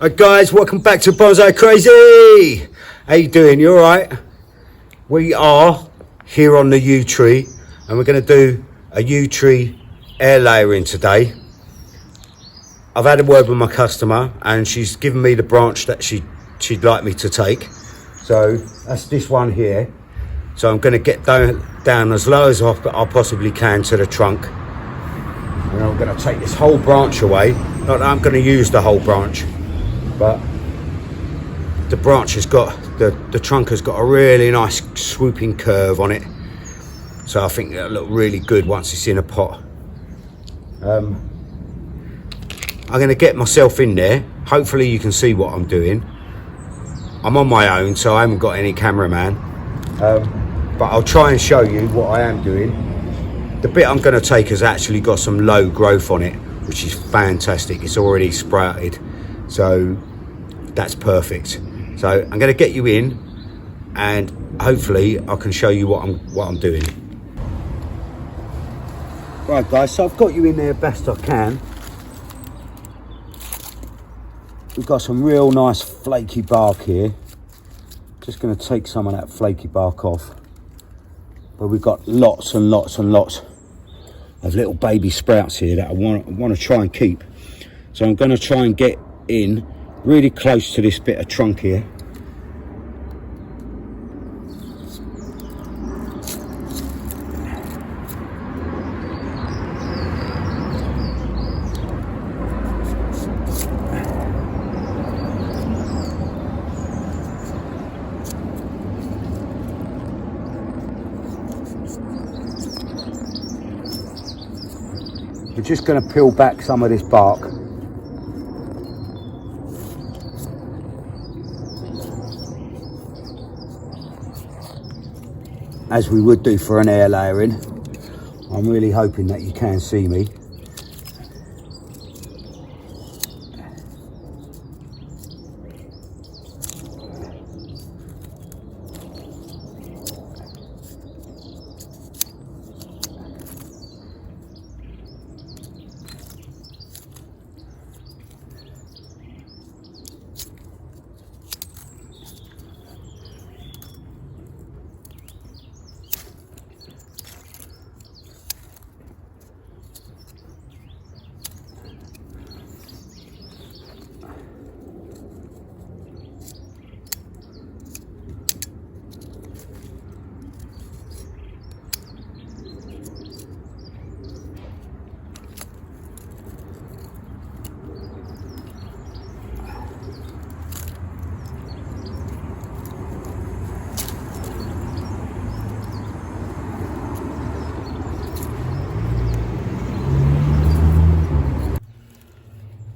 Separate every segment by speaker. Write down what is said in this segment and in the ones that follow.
Speaker 1: Hi guys, welcome back to Bonsai Crazy. How you doing? You all right? We are here on the yew tree, and we're going to do a yew tree air layering today. I've had a word with my customer, and she's given me the branch that she'd like me to take. So that's this one here. So I'm going to get down as low as I possibly can to the trunk, and I'm going to take this whole branch away. Not that I'm going to use the whole branch, but the branch has got, the trunk has got a really nice swooping curve on it. So I think that'll look really good once it's in a pot. I'm going to get myself in there. Hopefully you can see what I'm doing. I'm on my own, so I haven't got any cameraman. But I'll try and show you what I am doing. The bit I'm going to take has actually got some low growth on it, which is fantastic. It's already sprouted. So that's perfect. So I'm going to get you in, and hopefully I can show you what I'm doing. Right guys, so I've got you in there best I can. We've got some real nice flaky bark here. Just going to take some of that flaky bark off. But we've got lots and lots and lots of little baby sprouts here that I want to try and keep. So I'm going to try and get in really close to this bit of trunk here. We're just going to peel back some of this bark. As we would do for an air layering. I'm really hoping that you can see me.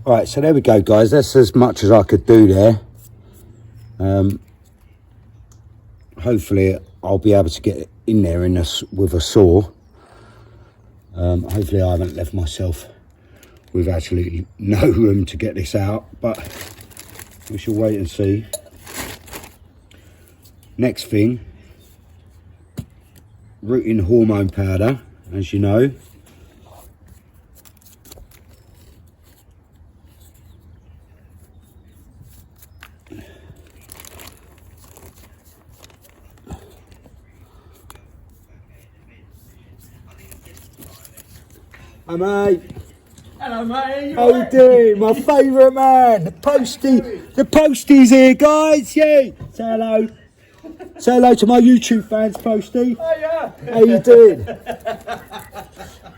Speaker 1: Right, so there we go guys, that's as much as I could do there. Hopefully I'll be able to get in there with a saw. Hopefully I haven't left myself with absolutely no room to get this out, but we shall wait and see. Next thing, rooting hormone powder, as you know. Hi mate.
Speaker 2: Hello mate.
Speaker 1: How you doing? My favourite man, the postie. The postie's here, guys. Yeah. Say hello. Say hello to my YouTube fans, Postie.
Speaker 2: Oh yeah.
Speaker 1: How you doing?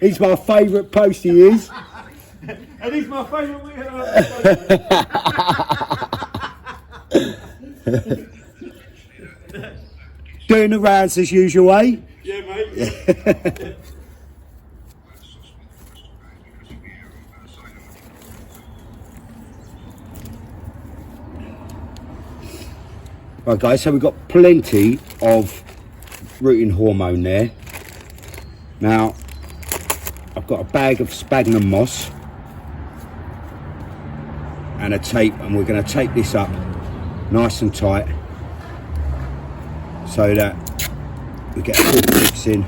Speaker 1: He's my favourite postie, he is.
Speaker 2: And he's my favourite weirdo.
Speaker 1: Doing the rounds as usual, eh?
Speaker 2: Yeah mate.
Speaker 1: Right guys, so we've got plenty of rooting hormone there. Now, I've got a bag of sphagnum moss and a tape, and we're going to tape this up nice and tight so that we get a good mix in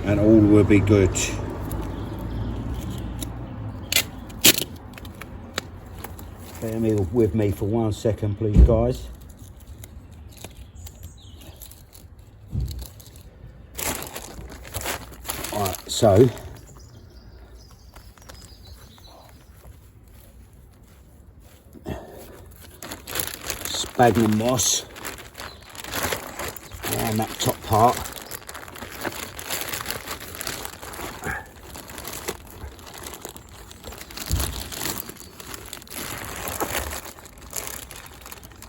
Speaker 1: and all will be good. Bear with me for 1 second, please, guys. Alright, so sphagnum moss around that top part.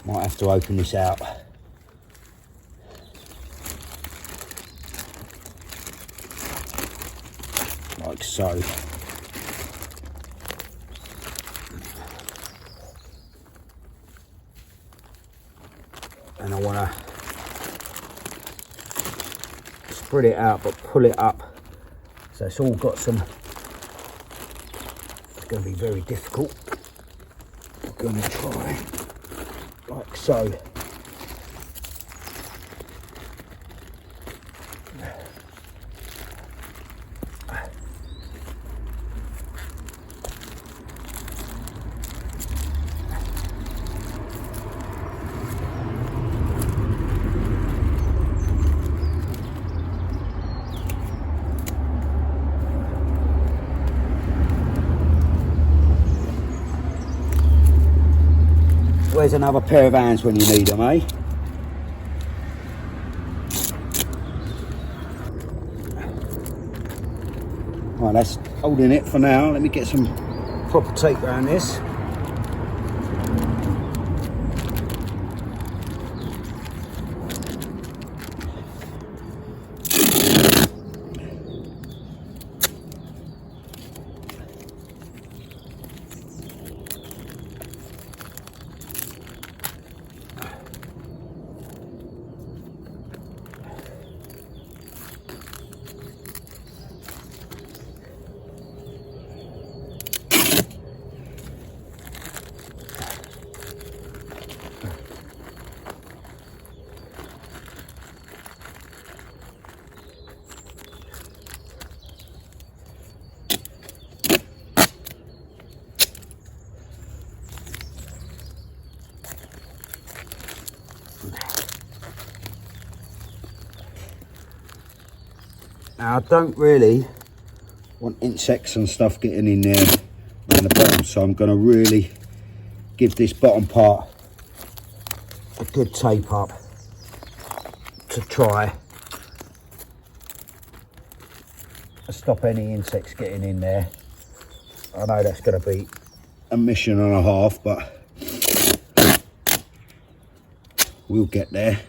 Speaker 1: Might have to open this out. Like so. And I want to spread it out but pull it up so it's all got some. It's going to be very difficult. I'm going to try like so. Where's another pair of hands when you need them, eh? Right, that's holding it for now. Let me get some proper tape around this. Now I don't really want insects and stuff getting in there around the bottom, so I'm going to really give this bottom part a good tape up to try to stop any insects getting in there. I know that's going to be a mission and a half, but we'll get there.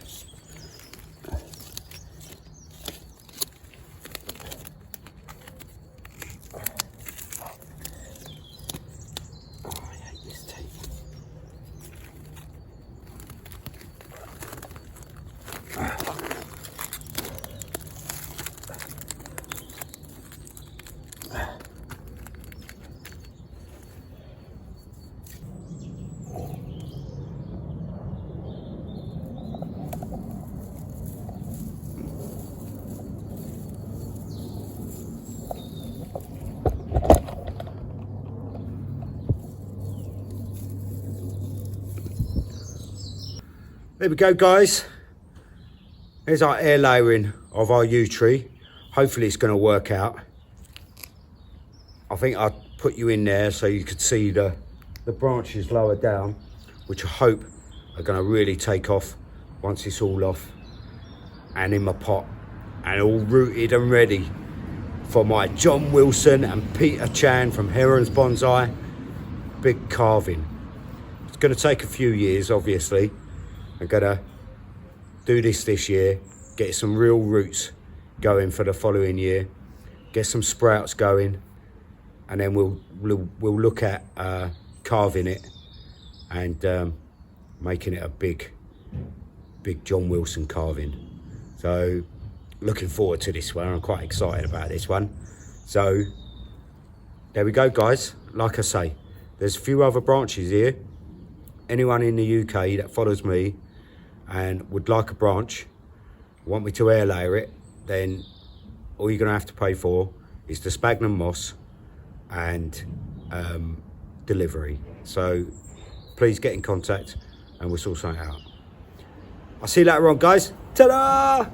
Speaker 1: There we go, guys. There's our air layering of our yew tree. Hopefully it's going to work out. I think I'll put you in there so you could see the branches lower down, which I hope are going to really take off once it's all off and in my pot and all rooted and ready for my John Wilson and Peter Chan from Heron's Bonsai big carving. It's going to take a few years, obviously. I'm gonna do this year, get some real roots going for the following year, get some sprouts going, and then we'll look at carving it and making it a big John Wilson carving. So looking forward to this one. I'm quite excited about this one. So there we go, guys. Like I say, there's a few other branches here. Anyone in the UK that follows me and would like a branch, want me to air layer it, then all you're going to have to pay for is the sphagnum moss and delivery. So please get in contact and we'll sort something out. I'll see you later on, guys. Ta-da!